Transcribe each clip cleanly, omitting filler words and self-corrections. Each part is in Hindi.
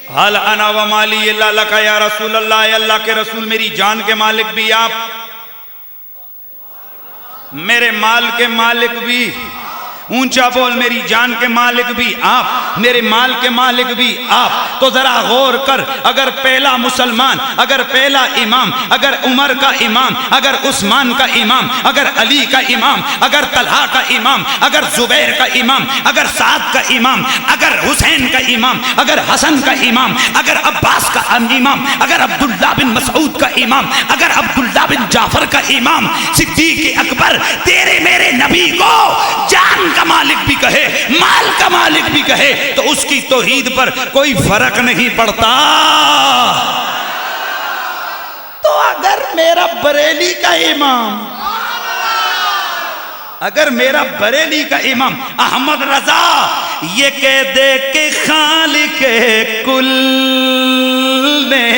हल अना व माली इल्ला लका या रसूल अल्लाह, अल्लाह के रसूल मेरी जान के मालिक भी आप, मेरे माल के मालिक भी, ऊंचा बोल, मेरी जान के मालिक भी आप, मेरे माल के मालिक भी आप। तो जरा गौर कर, अगर पहला मुसलमान, अगर पहला इमाम, अगर उमर का इमाम, अगर उस्मान का इमाम, अगर अली का इमाम, अगर तलहा का इमाम, अगर जुबैर का इमाम, अगर साद का इमाम, अगर हुसैन का इमाम, अगर हसन का इमाम, अगर अब्बास का इमाम, अगर अब्दुल्ला बिन मसऊद का इमाम, अगर अब्दुल्ला बिन जाफर का इमाम, सिद्दीक अकबर तेरे मेरे नबी को जान का मालिक भी कहे, माल का मालिक भी कहे, तो उसकी तौहीद पर कोई फर्क नहीं पड़ता। तो अगर मेरा बरेली का इमाम, अगर मेरा बरेली का इमाम अहमद रजा ये कह दे कि खालिक कुल ने,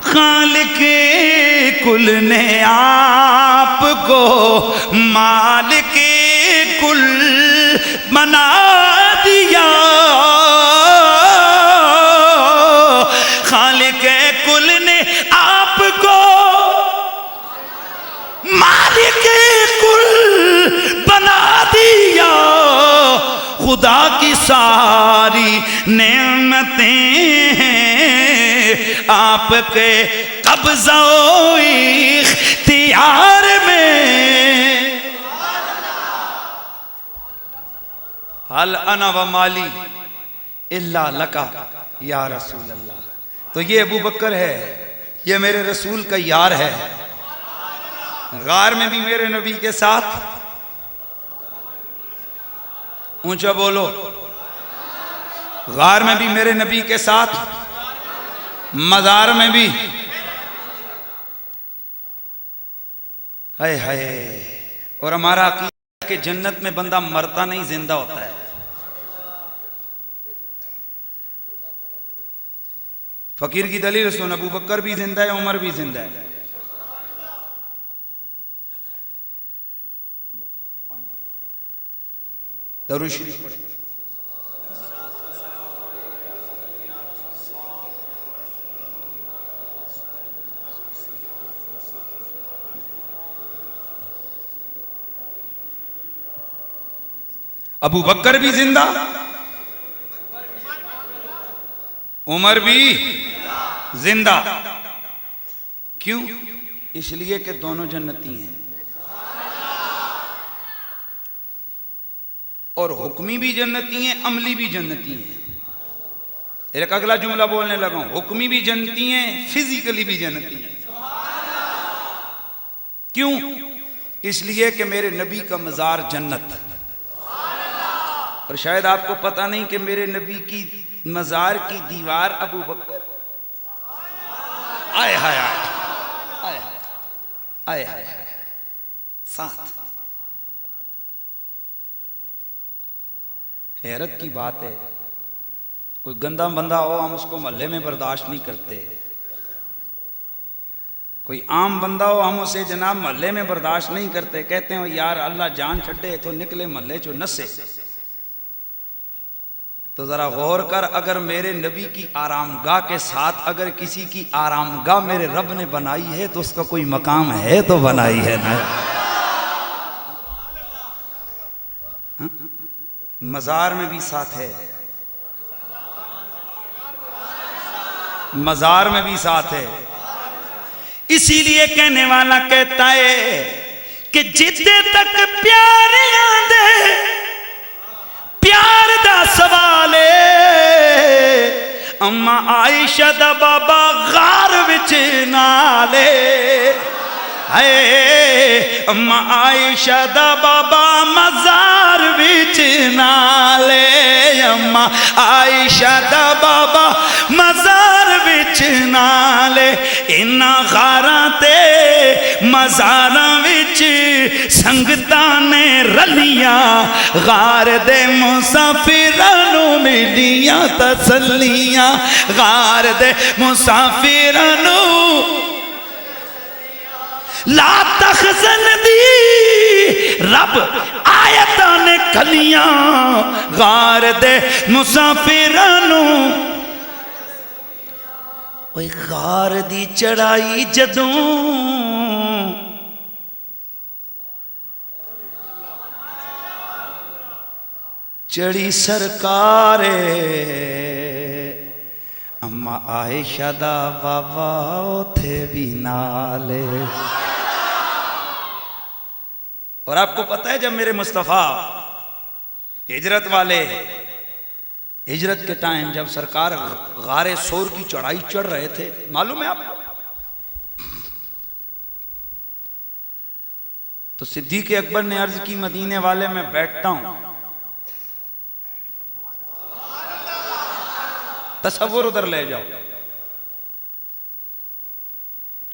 खालिक कुल ने आपको मालिक कुल बना दिया, खालिक कुल ने आपको मालिक कुल बना दिया, खुदा की सारी नेमतें आपके कब्ज़ो इख्तियार में। हल अना व माली इल्ला लका या रसूल अल्लाह। तो ये अबू बकर है, ये मेरे रसूल का यार है। गार में भी मेरे नबी के साथ, ऊंचा बोलो, गार में भी मेरे नबी के साथ, मज़ार में भी, हाय हाय। और हमारा अकीदा कि जन्नत में बंदा मरता नहीं, जिंदा होता है। फकीर की दलील सुन, अबू बकर भी जिंदा है, उमर भी जिंदा है। दरूद शरीफ पढ़े। अबू बकर भी जिंदा, उमर भी जिंदा। क्यों? इसलिए कि दोनों जन्नती हैं, और हुक्मी भी जन्नती हैं, अमली भी जन्नती हैं। एक अगला जुमला बोलने लगा हूं, हुक्मी भी जन्नती हैं, फिजिकली भी जन्नती हैं। क्यों? इसलिए कि मेरे नबी का मज़ार जन्नत। और शायद आपको पता नहीं कि मेरे नबी की मज़ार की दीवार अबू बकर, आए हाय आए आए आए हाय साथ। हैरत की बात है, कोई गंदा बंदा हो हम उसको मोहल्ले में बर्दाश्त नहीं करते, कोई आम बंदा हो हम उसे जनाब मोहल्ले में बर्दाश्त नहीं करते, कहते हैं यार अल्लाह जान छड़े तो निकले मोहल्ले चो नसे। तो जरा गौर कर, अगर मेरे नबी की आरामगाह के साथ अगर किसी की आरामगाह मेरे रब ने बनाई है तो उसका कोई मकाम है तो बनाई है ना। मज़ार में भी साथ है, मज़ार में भी साथ है। इसीलिए कहने वाला कहता है कि जिद्दे तक प्यार आंदे, प्यार दा सवाल अम्मा आयशा दा बाबा गार विच नाले, है अम्मा आयशा दा बाबा मज़ार विच नाले, अम्मा आयशा दा बाबा मज़ार विच नाले। इन्ना गारां ते मज़ारां विच संगतां ने रलियां, गार दे मुसाफिरां नूं मिलियां तसल्लियां, गार दे मुसाफिरां नूं ला तखजन दी रब आयता ने कलियां गार दे मुसाफिरानू ओए गार दी चढ़ाई जदों चढ़ी सरकारे अम्मा आयशा दा बाबा उथे भी नाले। और आपको पता है जब मेरे मुस्तफ़ा हिजरत वाले हिजरत के टाइम जब सरकार गारे सोर की चढ़ाई चढ़ रहे थे, मालूम है आपको, तो सिद्दीक़ अकबर ने अर्ज की मदीने वाले में बैठता हूं, तसव्वुर उधर ले जाओ।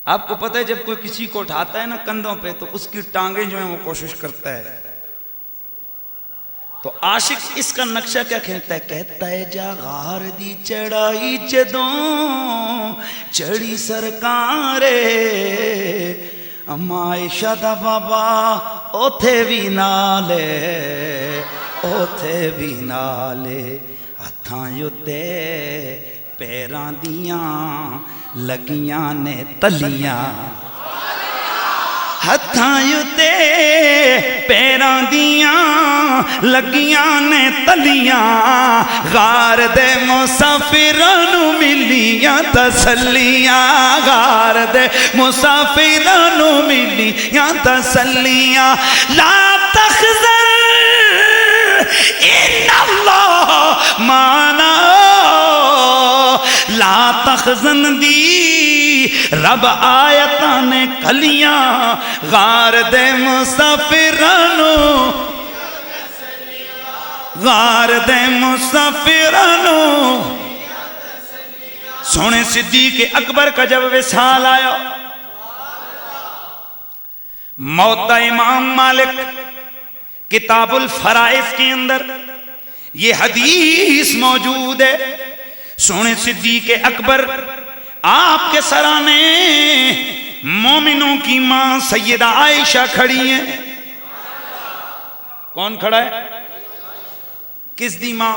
आपको पता है जब कोई किसी को उठाता है ना कंधों पे तो उसकी टांगे जो है वो कोशिश करता है, तो आशिक इसका नक्शा क्या खेलता है, कहता है जा गार दी चढ़ाई जदों चढ़ी सरकारे अम्मा आयशा दा बाबा ओथे भी नाले ओथे भी नाले। हथां उत्ते पैरां दियां लगियां ने तलियां, हथां उत्ते पैरां दियां लगियां ने तलियां गार दे मुसाफिरां नू मिलियां तसल्लियां, गार दे मुसाफिरां नू मिलियां तसल्लियां। ला तखज़न इन्नल्लाह माना, ला तखज़न दी रब आयता ने कलियां गार दे मुसाफिरानू गार दे मुसाफिरानू। सोने सिद्दीक़ अकबर का जब विसाल आया, मौत इमाम मालिक किताबुल फराइज के अंदर ये हदीस मौजूद है। सोने सिद्दीक़ अकबर आपके सराने मोमिनों की मां सैयदा आयशा खड़ी है। कौन खड़ा है, किस दी मां,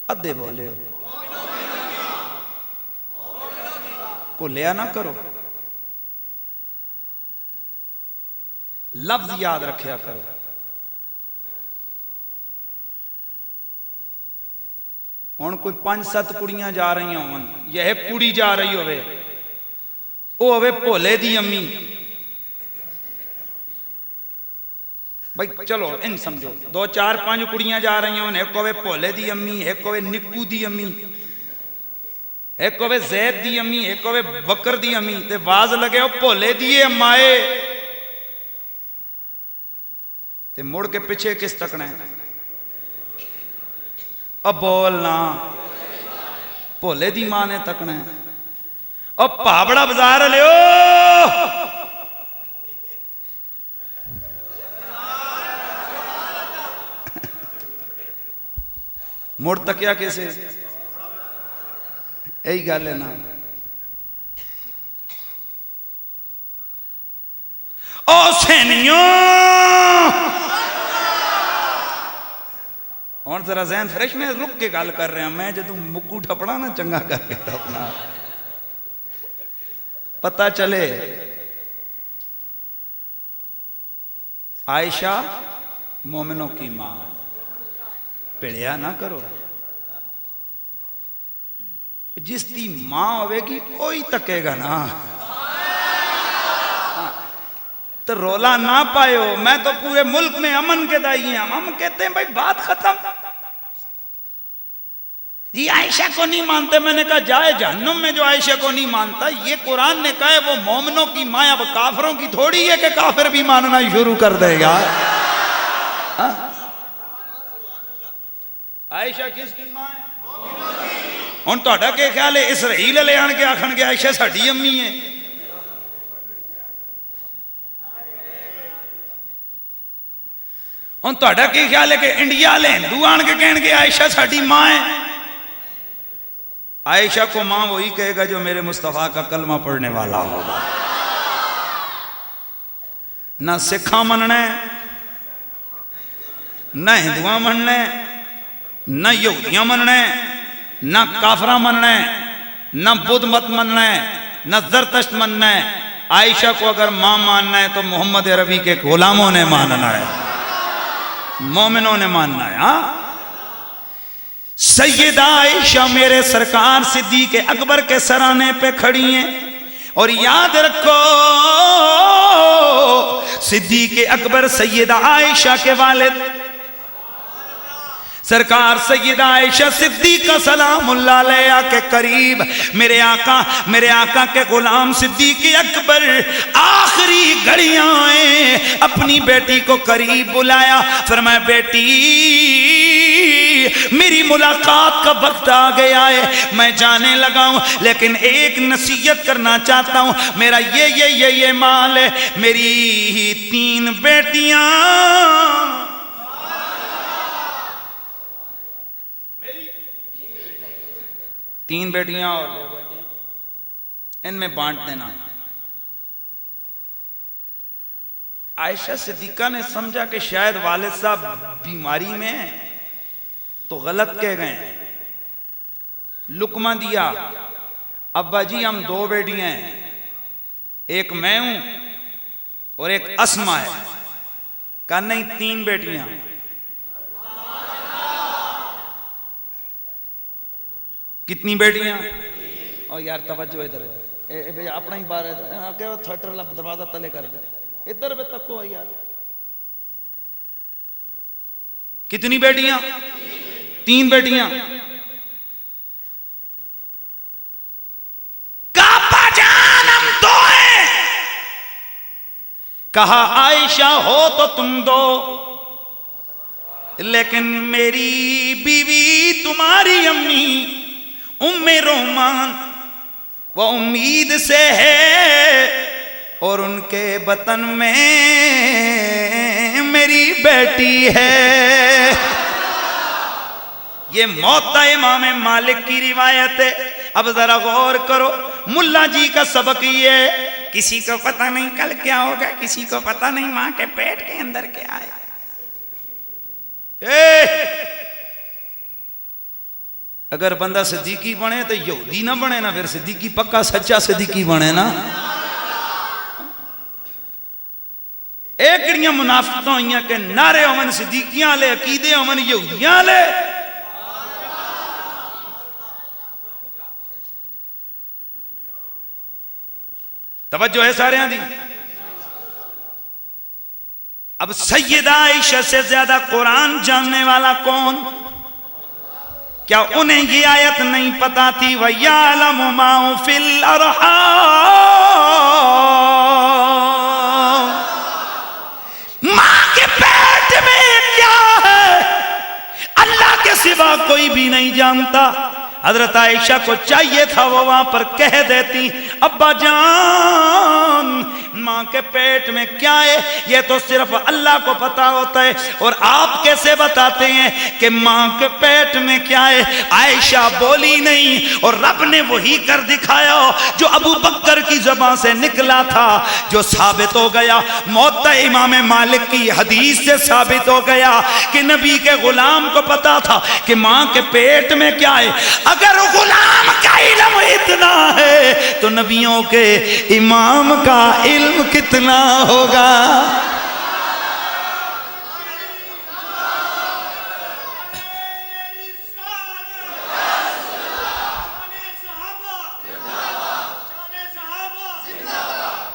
अद्धे बोले हो को लिया ना करो, लफ्ज याद रखा करो। हुण कोई 5-7 कुड़ियां जा रही होवन या एक कुड़ी जा रही होवे, वो होवे भोले दी अम्मी, भाई चलो इन समझो 2-4-5 कुड़ियां जा रही होन, एक होवे भोले दी अम्मी, एक होवे निक्कू दी अम्मी, एक होवे ज़ैद दी अम्मी, एक होवे बकर दी अम्मी, ते वाज लगे हो भोले दी अम्माए, ते मुड़ के पिछे किस तकना है, अब बोलना भोले दी मां ने तकना है। अब भाबड़ा बाजार लियो, मुड़ तकिया कैसे, यही गल है ना। ओ सैनियों और जरा ज़हन फ्रेश में रुक के गल कर रहे हैं, मैं जो मुक्कू ठपना ना चंगा करके ठपना, पता चले आयशा मोमिनों की मां, पिड़िया ना करो, जिसकी मां होगी वही तकेगा ना, तो रोला ना पायो। मैं तो पूरे मुल्क में अमन के दाई हैं, हम कहते हैं भाई बात खत्म जी, आयशा को नहीं मानते। मैंने कहा जाए जहन्नुम में जो आयशा को नहीं मानता, ये कुरान ने कहा है वो मोमिनों की मां, अब काफिरों की थोड़ी है कि काफिर भी मानना शुरू कर देगा। आयशा किसकी मां है, हुण तुहाडा क्या ख्याल है, इसराइल ले आण के आखण के आयशा साडी अम्मी है। हुण तुहाडा क्या ख्याल है कि इंडिया वाले हिंदू आण के कहण के आयशा साडी मां है। आयशा को मां वही कहेगा जो मेरे मुस्तफा का कलमा पढ़ने वाला होगा। ना सिखा मनना, ना हिंदुआ मनना, ना यहूदियां मनना, ना काफरा मनना, ना बुद्ध मत मनना है, ना जरतश्त मनना है। आयशा को अगर मां मानना है तो मोहम्मद अरबी के गुलामों ने मानना है, मोमिनों ने मानना है। हाँ, सैयदा आयशा मेरे सरकार सिद्दीक अकबर के सराने पे खड़ी हैं। और याद रखो सिद्दीक अकबर सैयदा आयशा के वालिद सरकार सैयदा आयशा सिद्दीका सलामुल्लाह अलैहा के करीब मेरे आका के गुलाम सिद्दीक अकबर आखिरी घड़ियां आए, अपनी बेटी को करीब बुलाया, फरमाया बेटी मेरी मुलाकात का वक्त आ गया है, मैं जाने लगा हूं, लेकिन एक नसीहत करना चाहता हूं। मेरा ये माल है, मेरी 3 बेटियां, तीन बेटियां और 2 बेटे, इनमें बांट देना। आयशा सिद्दीका ने समझा कि शायद वालिद साहब बीमारी में हैं, तो गलत कह गए, लुकमा दिया, अब्बा जी हम 2 बेटियां हैं, एक मैं हूं और एक अस्मा है। कहा नहीं 3 बेटियां। कितनी बेटियां? और यार तवज्जो इधर भैया, अपना ही बार है, थिएटर दरवाजा तले कर दे, इधर पे तक को यार। कितनी बेटियां? 3 बेटियां। काबा जान हम 2 हैं। कहा आयशा हो तो तुम 2, लेकिन मेरी बीवी तुम्हारी अम्मी उम्मे रोमान वो उम्मीद से है, और उनके बतन में मेरी बेटी है। ये मौता इमाम मालिक की रिवायत है। अब जरा गौर करो, मुल्ला जी का सबक ये है, किसी को पता नहीं कल क्या होगा, किसी को पता नहीं मां के पेट के अंदर क्या है। अगर बंदा सिद्दीकी बने तो यहूदी ना बने ना, फिर सिद्दीकी पक्का सच्चा सिद्दीकी बने ना। एक किड़ियां मुनाफिकतां होइयां कि नारे होवन सिद्दीकियां वाले, अकीदे होवन यहूदियां वाले। तवज्जो है सारे दी। अब सैयदा आयशा से ज्यादा कुरान जानने वाला कौन? क्या उन्हें ये आयत नहीं पता थी? वयअलमु मा फिल अरहाम, मां के पेट में क्या है अल्लाह के सिवा कोई भी नहीं जानता। हजरत आयशा को चाहिए था वो वहां पर कह देती, अब्बा जान मां के पेट में क्या है ये तो सिर्फ अल्लाह को पता होता है, और आप कैसे बताते हैं कि मां के पेट में क्या है? आयशा बोली नहीं, और रब ने वही कर दिखाया जो अबू बकर की ज़बान से निकला था, जो साबित हो गया मौता इमाम मालिक की हदीस से साबित हो गया कि नबी के गुलाम को पता था कि मां के पेट में क्या है। अगर गुलाम का इल्म इतना है तो नबियों के इमाम का इल्म कितना होगा?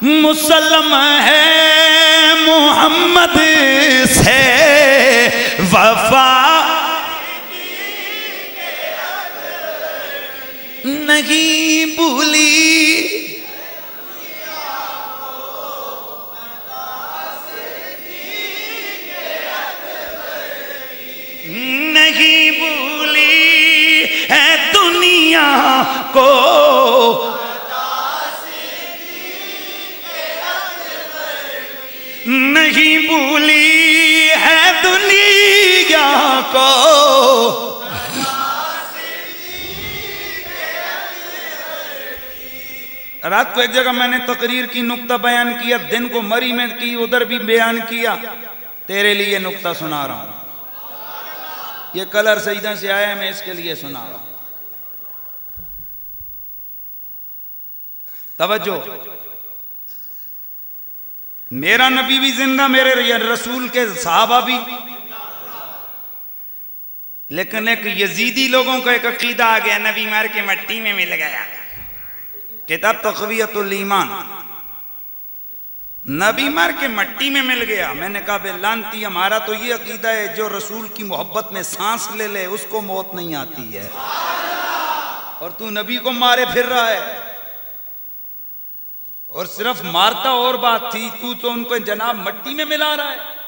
मुसल्लम है मोहम्मद से वफा नहीं भूली, नहीं भूली है दुनिया को, नहीं भूली है दुनिया को। रात को एक जगह मैंने तकरीर की, नुक्ता बयान किया, दिन को मरी में की, उधर भी बयान किया। तेरे लिए नुक्ता सुना रहा हूं, ये कलर सईदा से आया है, मैं इसके लिए सुना रहा हूं। तवज्जो, मेरा नबी भी जिंदा, मेरे रसूल के सहाबा भी, लेकिन एक यजीदी लोगों का एक अकीदा आ गया, नबी मार के मट्टी में मिल गया। किताब तक़वियतुल ईमान, नबी मार के मट्टी में मिल गया। मैंने कहा बेलानती, हमारा तो ये अकीदा है जो रसूल की मोहब्बत में सांस ले ले उसको मौत नहीं आती है, और तू नबी को मारे फिर रहा है। और सिर्फ मारता और बात थी, तू तो उनको जनाब मट्टी में मिला रहा है।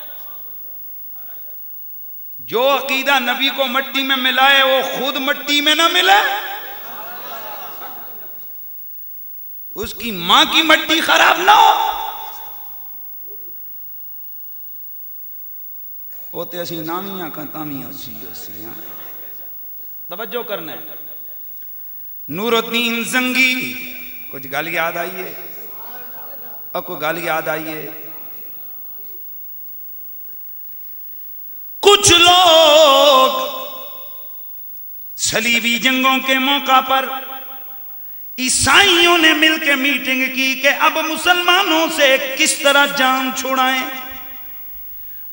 जो अकीदा नबी को मट्टी में मिलाए वो खुद मट्टी में ना मिले, उसकी मां की मट्टी खराब ना हो। वो तो असी नामियां का तामियां तवज्जो करना है। नूरुद्दीन जंगी, कुछ गल याद आई है? और कोई गल याद आई है? कुछ लोग सलीबी जंगों के मौका पर ईसाइयों ने मिलकर मीटिंग की कि अब मुसलमानों से किस तरह जान छुड़ाएं।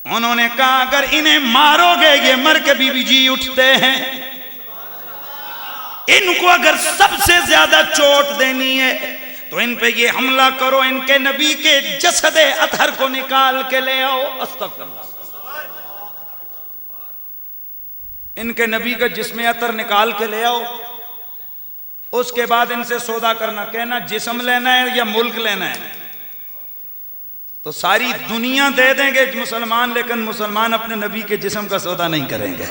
उन्होंने कहा अगर इन्हें मारोगे ये मर के भी जी उठते हैं, इनको अगर सबसे ज्यादा चोट देनी है तो इन पे ये हमला करो, इनके नबी के जसदे अतहर को निकाल के ले आओ। अस्तगफिरुल्लाह, इनके नबी का जिस्म अतर निकाल के ले आओ, उसके बाद इनसे सौदा करना, कहना जिस्म लेना है या मुल्क लेना है। तो सारी दुनिया दे देंगे मुसलमान, लेकिन मुसलमान अपने नबी के जिस्म का सौदा नहीं करेंगे।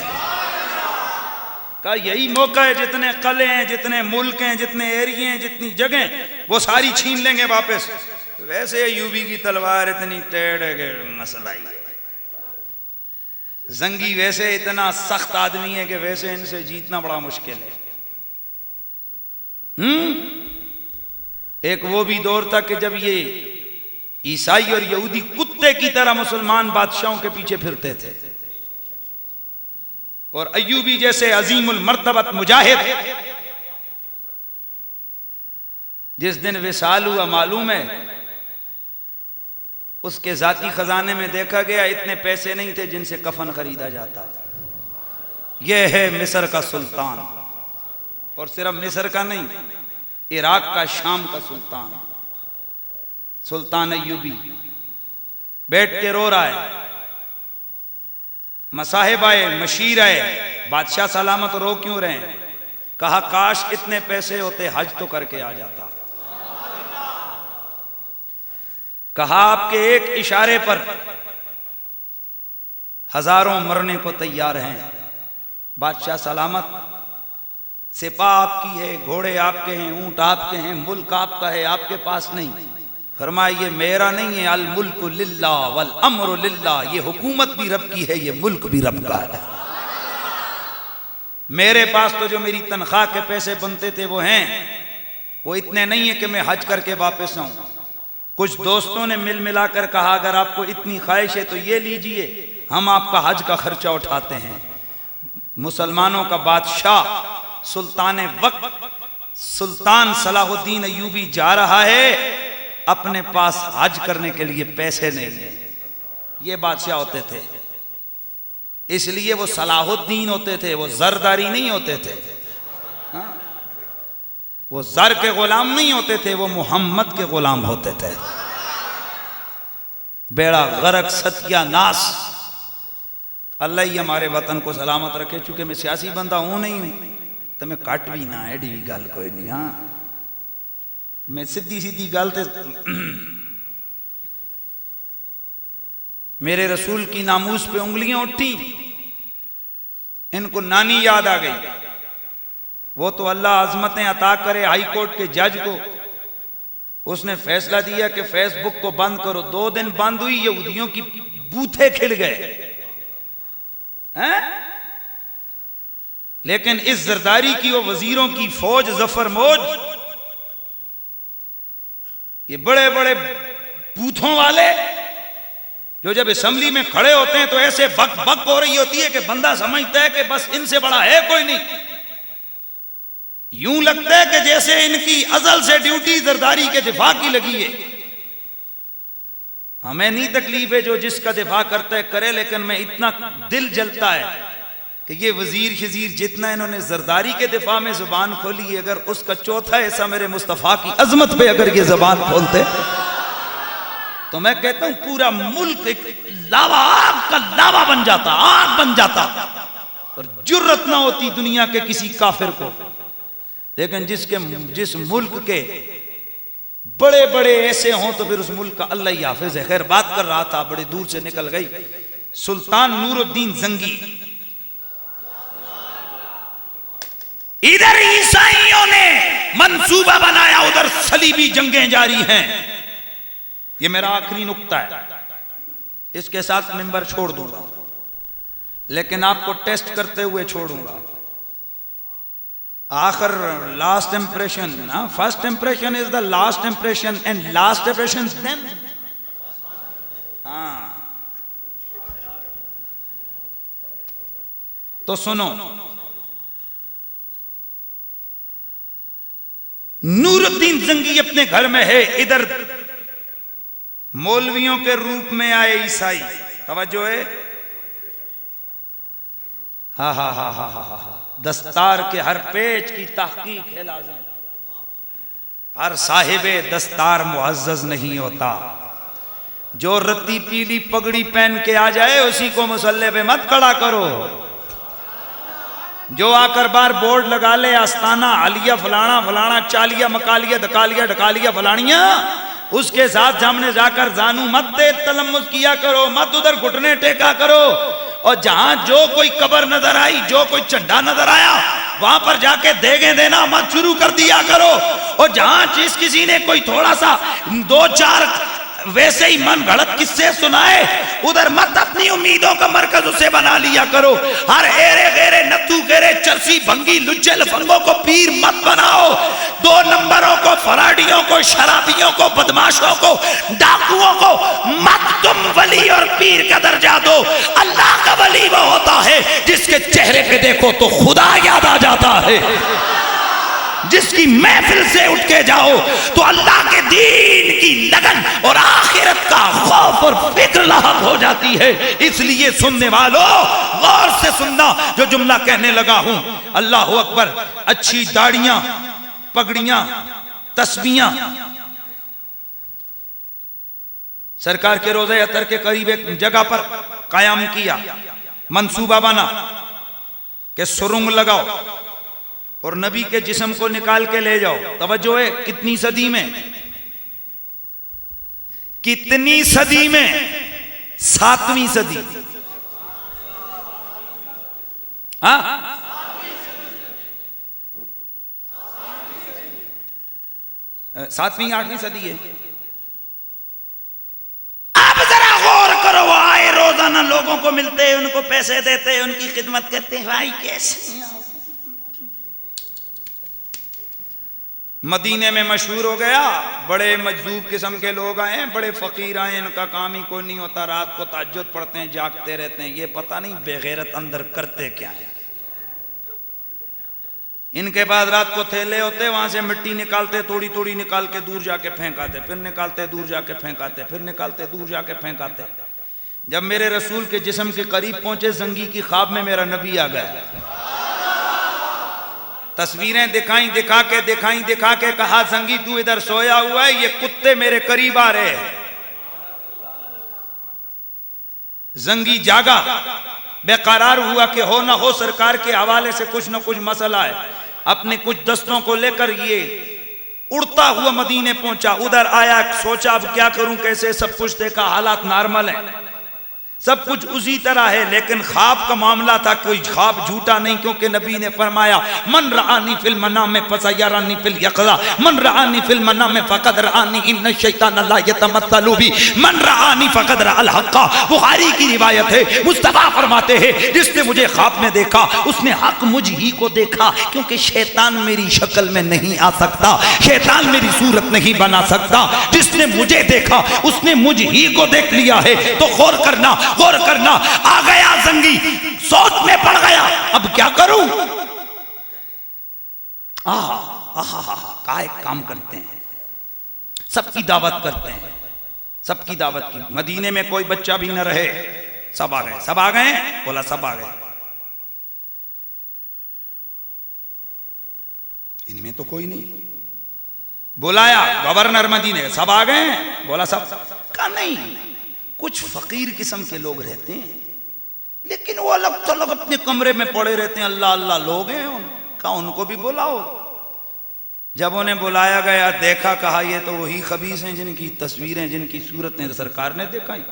का यही मौका है, जितने कले हैं, जितने मुल्क हैं, जितने एरिए हैं, जितनी जगह, वो सारी छीन लेंगे वापस। वैसे यूबी की तलवार इतनी टेढ़ है कि मसला ही है। जंगी वैसे इतना सख्त आदमी है कि वैसे इनसे जीतना बड़ा मुश्किल है। एक वो भी दौर था कि जब ये ईसाई और यहूदी कुत्ते की तरह मुसलमान बादशाहों के पीछे फिरते थे, और अय्यूबी जैसे अजीमुल मर्तबत मुजाहिद जिस दिन विसाल हुआ मालूम है, उसके जाती खजाने में देखा गया इतने पैसे नहीं थे जिनसे कफन खरीदा जाता। यह है मिस्र का सुल्तान, और सिर्फ मिस्र का नहीं, इराक का, शाम का सुल्तान, सुल्तान अय्यूबी बैठ के रो रहा है। मसाहिब आए, मशीर आए, बादशाह सलामत, रो क्यों रहे हैं? कहा काश इतने पैसे होते हज तो करके आ जाता। कहा आपके एक इशारे पर हजारों मरने को तैयार हैं। बादशाह सलामत, सिपाह आपकी है, घोड़े आपके हैं, ऊंट आपके हैं, मुल्क आपका है, आपके पास नहीं। फरमाया ये मेरा नहीं है, अल मुल्कु लिल्लाह वल अम्रु लिल्लाह, ये हुकूमत भी रब की है, ये मुल्क भी रब का है। मेरे पास तो जो मेरी तनख्वाह के पैसे बनते थे वो हैं, वो इतने नहीं है कि मैं हज करके वापस आऊं। कुछ दोस्तों ने मिल मिलाकर कहा अगर आपको इतनी ख्वाहिश है तो ये लीजिए, हम आपका हज का खर्चा उठाते हैं। मुसलमानों का बादशाह सुल्तान वक्त सुल्तान सलाहुद्दीन अय्यूबी जा रहा है, अपने पास हज करने के लिए पैसे नहीं है। ये बादशाह होते थे, इसलिए वो सलाहुद्दीन होते थे, वो जरदारी नहीं होते थे। हाँ? वो जर के गुलाम नहीं होते थे, वो मोहम्मद के गुलाम होते थे। बेड़ा गर्क सत्यानाश, अल्लाह ही हमारे वतन को सलामत रखे। चूंकि मैं सियासी बंदा हूं नहीं हूं तो मैं कट भी ना है, डी गल कोई नहीं। हाँ, मैं सीधी सीधी गल ते मेरे रसूल की नामूस पे उंगलियां उठी, इनको नानी याद आ गई। वो तो अल्लाह अजमतें अता करे हाई कोर्ट के जज को, उसने फैसला दिया कि फेसबुक को बंद करो। 2 दिन बंद हुई, यहूदियों की बूथे खिल गए हैं। लेकिन इस जरदारी की वो वजीरों की फौज जफर मौज ये बड़े बड़े बूथों वाले जो जब असेंबली में खड़े होते हैं तो ऐसे बक बक हो रही होती है कि बंदा समझता है कि बस इनसे बड़ा है कोई नहीं। यूं लगता है कि जैसे इनकी अजल से ड्यूटी जरदारी के दिफा की लगी है। हमें नहीं तकलीफ है जो जिसका दिफा करता है करे, लेकिन मैं इतना दिल जलता है कि ये वजीर खजीर जितना इन्होंने जरदारी के दिफा में जुबान खोली है, अगर उसका चौथा ऐसा मेरे मुस्तफा की अजमत पे अगर ये जुबान खोलते तो मैं कहता हूं पूरा मुल्क एक लावा, आग का लावा बन जाता, आग बन जाता, और जुर्रत ना होती दुनिया के किसी काफिर को। लेकिन जिस मुल्क के बड़े बड़े ऐसे हों तो फिर उस मुल्क का अल्लाह ही हाफिज है। खैर, बात कर रहा था, बड़े दूर से निकल गई। सुल्तान नूरुद्दीन जंगी, इधर ईसाइयों ने मंसूबा बनाया, उधर सलीबी जंगें जारी हैं। ये मेरा आखिरी नुक्ता है, इसके साथ मिंबर छोड़ दूंगा, लेकिन आपको टेस्ट करते हुए छोड़ूंगा। आखिर लास्ट इंप्रेशन ना, first impression is the last impression and last impression then. हाँ, तो सुनो, नूरुद्दीन जंगी अपने घर में है, इधर मौलवियों के रूप में आए ईसाई। तवज्जो है, हा हा हा हा हा हा। दस्तार के हर पेज की तहकीक है लाज़िम, हर साहिबे दस्तार मुअज़्ज़ज़ नहीं होता। जो रत्ती पीली पगड़ी पहन के आ जाए उसी को मुसल्ले पे मत खड़ा करो। जो आकर बार बोर्ड लगा ले, आस्ताना आलिया फलाना फलाना, चालिया मकालिया धकालिया ढकालिया फलानिया, उसके साथ सामने जाकर जानू मत दे तलम्मुस किया करो, मत उधर घुटने टेका करो। और जहां जो कोई कबर नजर आई, जो कोई झंडा नजर आया, वहां पर जाके देगे देना मत शुरू कर दिया करो। और जहां जिस किसी ने कोई थोड़ा सा दो चार वैसे ही मन गढ़त किस्से सुनाए, उधर मत अपनी उम्मीदों का मरकज उसे बना लिया करो। हर एरे गेरे नत्थू गेरे चरसी भंगी लुच्चे लफंगों को पीर मत बनाओ। दो नंबरों को, फराडियों को, शराबियों को, बदमाशों को, डाकुओं को मत तुम वली और पीर का दर्जा दो। अल्लाह का वली वो होता है जिसके चेहरे पे देखो तो खुदा याद आ जाता है, जिसकी महफिल से उठ के जाओ तो अल्लाह के दीन की लगन और आखिरत का खौफ और फिक्र लाहक हो जाती है। इसलिए सुनने वालों गौर से सुनना जो जुमला कहने लगा हूं। अल्लाह अकबर। अच्छी दाढ़ियां, पगड़ियां, तस्बीहां सरकार के रोज़े अतर के करीब एक जगह पर कायम किया, मंसूबा बना कि सुरंग लगाओ और नबी के जिस्म को निकाल के ले जाओ। तवज्जो है, कितनी सदी में, कितनी सदी में? 7वीं सदी। हाँ, 7वीं 8वीं सदी है। अब जरा गौर करो, वो आए रोजाना लोगों को मिलते हैं, उनको पैसे देते हैं, उनकी खिदमत करते हैं। भाई कैसे मदीने में मशहूर हो गया, बड़े मजदूब किस्म के लोग आए, बड़े फकीर आए, इनका काम ही कोई नहीं होता, रात को तहज्जुद पढ़ते हैं, जागते रहते हैं, ये पता नहीं बेगैरत अंदर करते क्या है। इनके बाद रात को थैले होते, वहां से मिट्टी निकालते, थोड़ी थोड़ी निकाल के दूर जाके फेंकाते, फिर निकालते दूर जाके फेंकाते, फिर निकालते दूर जाके फेंकाते। जब मेरे रसूल के जिस्म के करीब पहुंचे, जंगी की ख्वाब में मेरा नबी आ गया। तस्वीरें दिखाई दिखा के कहा, जंगी तू इधर सोया हुआ है, ये कुत्ते मेरे करीब आ रहे हैं। जंगी जागा, बेकरार हुआ कि हो ना हो सरकार के हवाले से कुछ ना कुछ मसला है। अपने कुछ दस्तों को लेकर ये उड़ता हुआ मदीने पहुंचा। उधर आया, सोचा अब क्या करूं, कैसे, सब कुछ देखा, हालात नॉर्मल है। सब कुछ उसी तरह है, लेकिन ख्वाब का मामला था, कोई ख्वाब झूठा नहीं, क्योंकि नबी ने फरमाया मन रआनी फिल मनाम में फसयरानी फिल यक़ज़ा, मन रआनी फिल मनाम में फ़क़द रआनी इन्न शैतान ला यतमत्तलु बी, मन रआनी फ़क़द रअल हक़्क़ा। बुखारी की रिवायत है, मुस्तफ़ा फरमाते हैं जिसने मुझे ख्वाब में देखा उसने हक मुझ ही को देखा, क्योंकि शैतान मेरी शक्ल में नहीं आ सकता, शैतान मेरी सूरत नहीं बना सकता। जिसने मुझे देखा उसने मुझ ही को देख लिया है। तो गौर करना, गौर करना। आ गया जंगी, सोच में पड़ गया, अब क्या करूं? का एक काम करते हैं, सबकी दावत करते हैं, सबकी दावत की। मदीने में कोई बच्चा भी न रहे, सब आ गए। सब आ गए? बोला सब आ गए। इनमें तो कोई नहीं। बुलाया गवर्नर मदीने, सब आ गए? बोला सब। का नहीं, कुछ फकीर किस्म के लोग रहते हैं, लेकिन वो अलग थलग अपने कमरे में पड़े रहते हैं, अल्लाह अल्लाह लोग हैं उनका, उनको भी बुलाओ। जब उन्हें बुलाया गया, देखा, कहा ये तो वही खबीस हैं जिनकी तस्वीरें, जिनकी सूरतें सरकार ने दिखाई।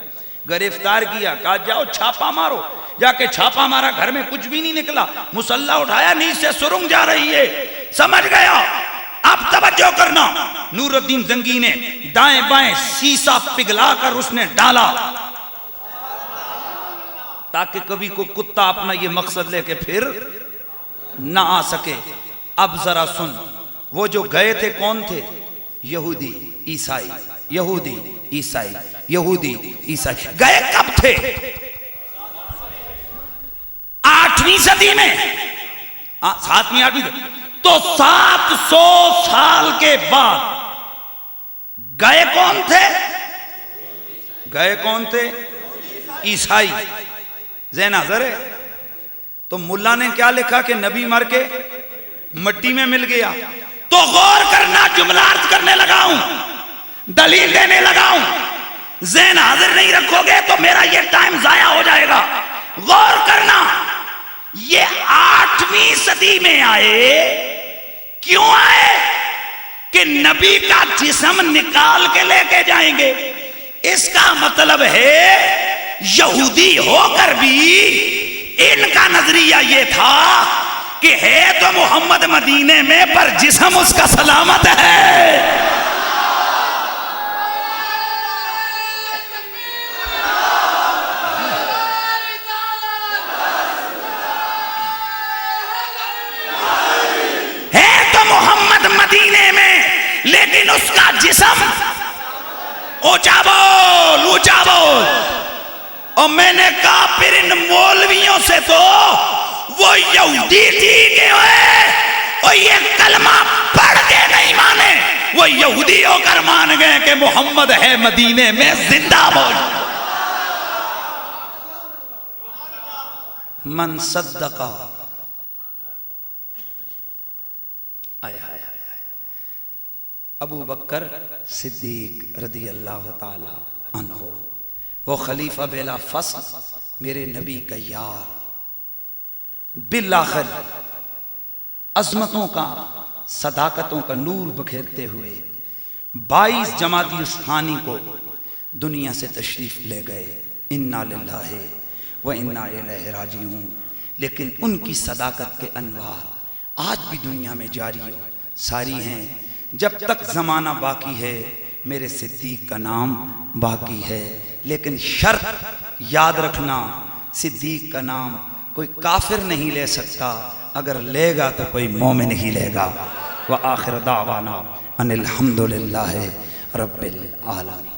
गिरफ्तार किया, कहा जाओ छापा मारो। जाके छापा मारा, घर में कुछ भी नहीं निकला। मुसल्ला उठाया, नीचे सुरंग जा रही है, समझ गया। अब तवज्जो करना, नूरुद्दीन जंगी ने दाएं बाएं शीशा पिघलाकर उसने डाला, ताकि कभी को कुत्ता अपना ये मकसद लेके फिर ना आ सके। अब जरा सुन, वो जो गए थे कौन थे? यहूदी ईसाई, यहूदी ईसाई, यहूदी ईसाई। गए कब थे? 8वीं सदी में, 7वीं 8वीं। तो 700 साल के बाद गए कौन थे? गए कौन थे? ईसाई। ज़हन जरे। तो मुल्ला ने क्या लिखा कि नबी मर के मट्टी में मिल गया। तो गौर करना, जुमला अर्ज करने लगाऊं, दलील देने लगाऊं, ज़हन हाजिर नहीं रखोगे तो मेरा ये टाइम जाया हो जाएगा। गौर करना, ये 8वीं सदी में आए। क्यों आए? कि नबी का जिस्म निकाल के लेके जाएंगे। इसका मतलब है यहूदी होकर भी इनका नजरिया ये था कि है तो मोहम्मद मदीने में, पर जिस्म उसका सलामत है। मदीने में, लेकिन उसका जिस्म, ऊंचा बोल, ऊंचा बोल। और मैंने कहा फिर इन मौलवियों से तो वो यहूदी थी कि वो ये कलमा पढ़ के नहीं माने, वो यहूदी होकर मान गए कि मोहम्मद है मदीने में, जिंदा बोल। मन सद्दका, आया अबू बकर सिद्दीक रदी अल्लाह ताला अन्हो, वो खलीफा बेला फसल, मेरे नबी का यार, बिलाखिर अजमतों का, सदाकतों का नूर बखेरते हुए 22 जमाती उस्तानी को दुनिया से तशरीफ ले गए। इन्ना लिल्लाहि व इन्ना इलैहि राजिऊन। लेकिन उनकी सदाकत के अनवार आज भी दुनिया में जारी हो सारी हैं। जब तक ज़माना बाकी है मेरे सिद्दीक का नाम बाकी है। लेकिन शर्त याद रखना, सिद्दीक का नाम कोई काफिर नहीं ले सकता, अगर लेगा तो कोई मोमिन ही लेगा। व आखिर दावाना अनिल हम्दुलिल्लाहि रब्बिल आलमीन।